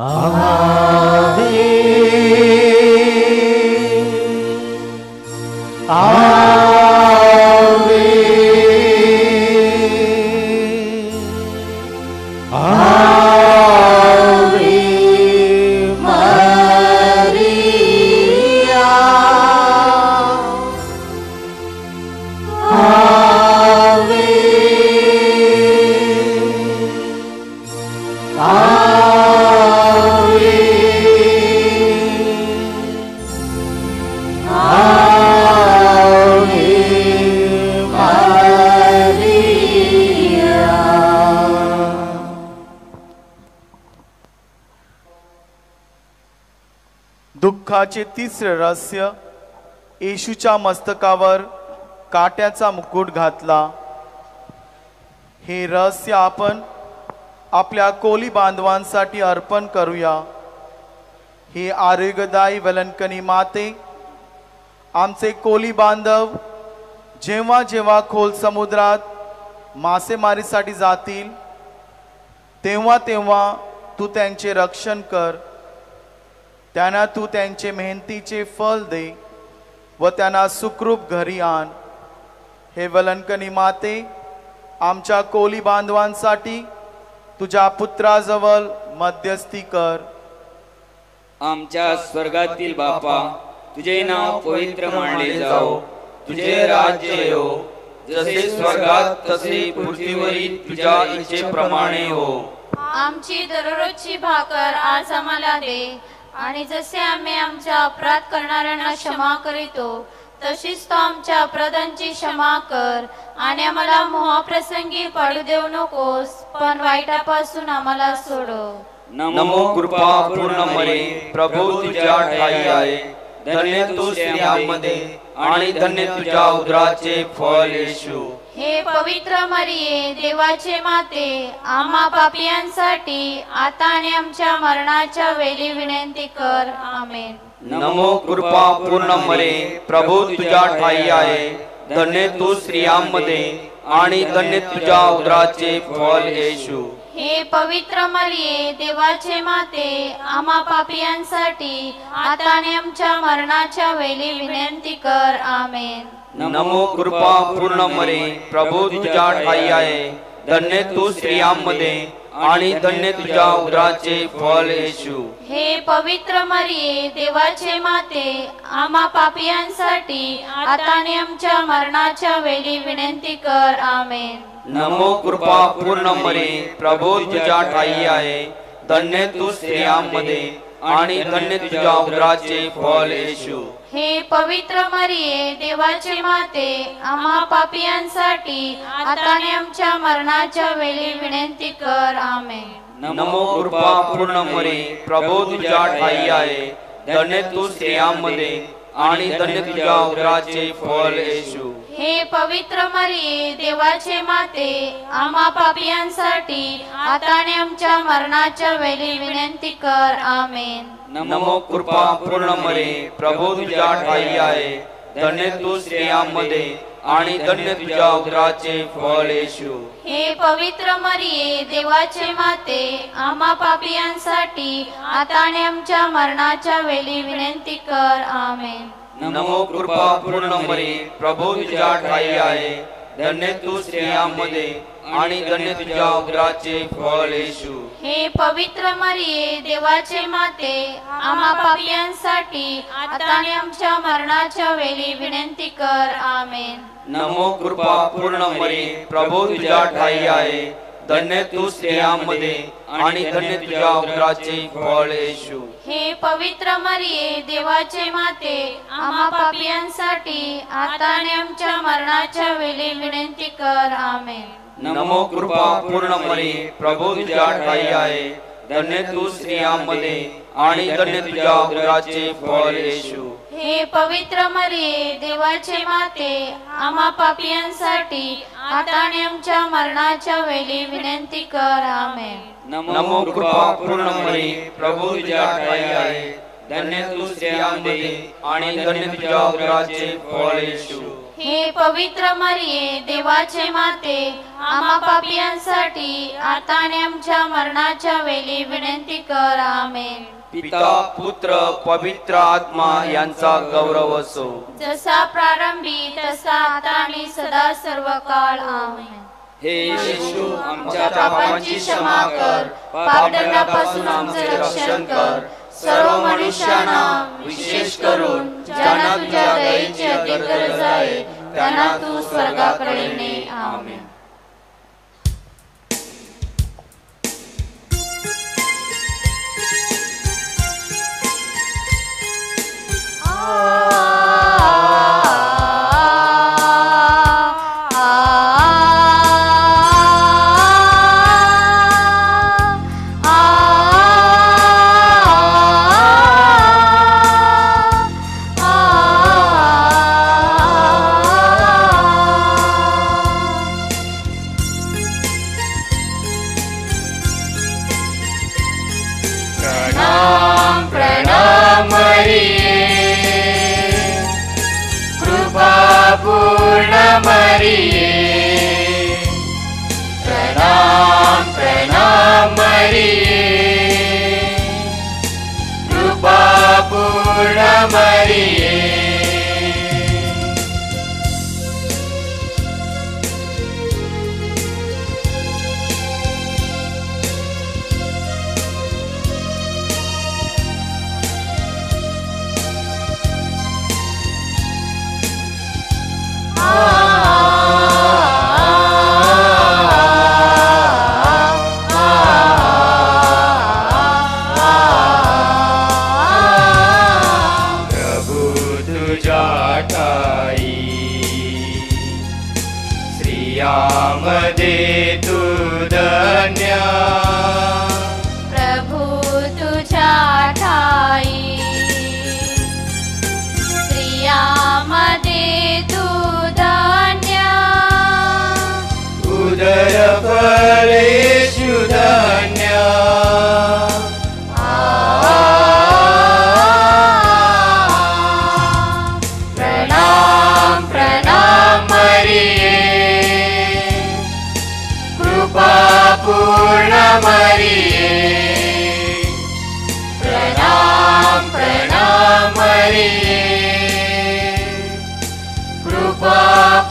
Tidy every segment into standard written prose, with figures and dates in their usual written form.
आवे दुःखाचे तिसरे रहस्य, येशूच्या मस्तकावर काट्याचा मुकुट घातला। हे रहस्य आपण आपल्या कोली बांधवांसाठी अर्पण करूया। हे आरोग्यदायी वलंकनी माते, आमचे कोली बांधव जेव्हा जेव्हा खोल समुद्रात मासेमारीसाठी जातील तेव्हा तेव्हा तू त्यांचे रक्षण कर। त्यांना तू त्यांचे मेहनतीचे फल दे व त्यांना सुखरूप घरी आण। हे वलंकनी माते, आमच्या कोली बांधवांसाठी तुझ्या पुत्राजवळ मध्यस्थी कर। आमच्या स्वर्गातील बापा, तुझे नाव पवित्र मानले जाओ, तुझे राज्य येवो, जसे स्वर्गात तसे पृथ्वीवरील तुझ्या इच्छेप्रमाणे हो। आमची दररोजची भाकर आज आम्हाला दे, आणि जसे आम्ही आमच्या अपराध करणाऱ्यांना क्षमा करीतो तशीच तो आमच्या अपराधांची क्षमा कर, आणि आम्हाला मोहप्रसंगी पडू देऊ नकोस, पण वाईटापासून आम्हाला सोडव। नमो कृपा पूर्ण मरे, प्रभू तुझ्या ठाई आहे, धन्य तू स्त्रियांमध्ये आणि धन्य तुझ्या उदराचे फळ येशू। हे पवित्र मरिये, देवाचे माते, आम्हा पापियांसाठी आता आणि आमच्या मरणाच्या वेळी विनंती कर। आमेन। नमो कृपा पूर्ण मरे, प्रभू तुझ्या ठाई आहे, धन्य तू स्त्रियांमध्ये आणि धन्य तुझ्या उदराचे फळ येशू। हे पवित्र मरिये, देवाचे माते, आम्हा पापियांसाठी आता आणि आमच्या मरणाच्या वेळी विनंती कर। आमेन। नमो कृपा पूर्ण मरे, प्रभू तुझ्या ठाई आहे, धन्य तू स्त्रियांमध्ये आणि धन्य तुझ्या उदराचे फळ येशू। हे पवित्र मरिये, देवाचे माते, आम्हा पापियांसाठी आता आणि आमच्या मरणाच्या वेळी विनंती कर। आमेन। नमो कृपा पूर्ण मरे, प्रभू तुझ्या ठाई आहे, धन्य तू स्त्रियांमध्ये आणि धन्य तुझ्या उदराचे फळ येशू। हे पवित्र मरिये, देवाचे माते, आम्हा पापियांसाठी आता आणि आमच्या मरणाच्या वेळी विनंती कर। आमेन। नमो कृपा पूर्ण मरे, प्रभू तुझ्या ठाई आहे, धन्य तू स्त्रियांमध्ये आणि धन्य तुझ्या उदराचे फळ येशू। हे पवित्र मरिये, देवाचे माते, आम्हा पापियांसाठी आता आणि आमच्या मरणाच्या वेळी विनंती कर। आमेन। नमो कृपा पूर्ण मरे, प्रभू तुझ्या ठाई आहे, धन्य तू स्त्रियांमध्ये आणि धन्य तुझ्या उदराचे फळ येशू। हे पवित्र मरिये, देवाचे माते, आम्हा पापियांसाठी आता आणि आमच्या मरणाच्या वेळी विनंती कर। आमेन। नमो कृपा पूर्ण मरे, प्रभू तुझ्या ठाई आहे, धन्य तू स्त्रियांमध्ये आणि धन्य तुझ्या उदराचे फळ येशू। हे पवित्र मरिये, देवाचे माते, आम्हा पापियांसाठी आता आणि आमच्या मरणाच्या वेळी विनंती कर। आमेन। नमो कृपा पूर्ण मरे, प्रभू तुझ्या ठाई आहे, धन्य तू स्त्रियांमध्ये आणि धन्य तुझ्या उदराचे फळ येशू। हे पवित्र मरिये, देवाचे माते, आम्हा पापियांसाठी आता आणि आमच्या मरणाच्या वेळी विनंती कर। आमेन। नमो कृपा पूर्ण मरे, प्रभू तुझ्या ठाई आहे, धन्य तू स्त्रियांमध्ये आणि धन्य तुझ्या उदराचे फळ येशू। हे पवित्र मरिये, देवाचे माते, आम्हा पापियांसाठी आता आणि आमच्या मरणाच्या वेळी विनंती कर। आमेन। नमो कृपा पूर्ण मरे, प्रभू तुझ्या ठाई आहे, धन्य तू स्त्रियांमध्ये आणि धन्य तुझ्या उदराचे फळ येशू। हे पवित्र मरिये देवाचे माते, आम्हा पापियांसाठी आता आणि आमच्या मरणाच्या वेळी विनंती कर. आमेन. पिता पुत्र पवित्र आत्मा यांचा गौरव असो. जसा प्रारंभी तसा आता आणि सदा सर्व काळ. आमेन. हे येशू आमच्या पापांची क्षमा कर, पापदंडापासून आमचे रक्षण कर. सर्व मनुष्यांना विशेष करून ज्यांना तुझ्या दयेची अधिक गरज आहे त्यांना तू स्वर्गाकडे ने. आमेन.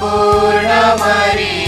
पूर्ण मरिये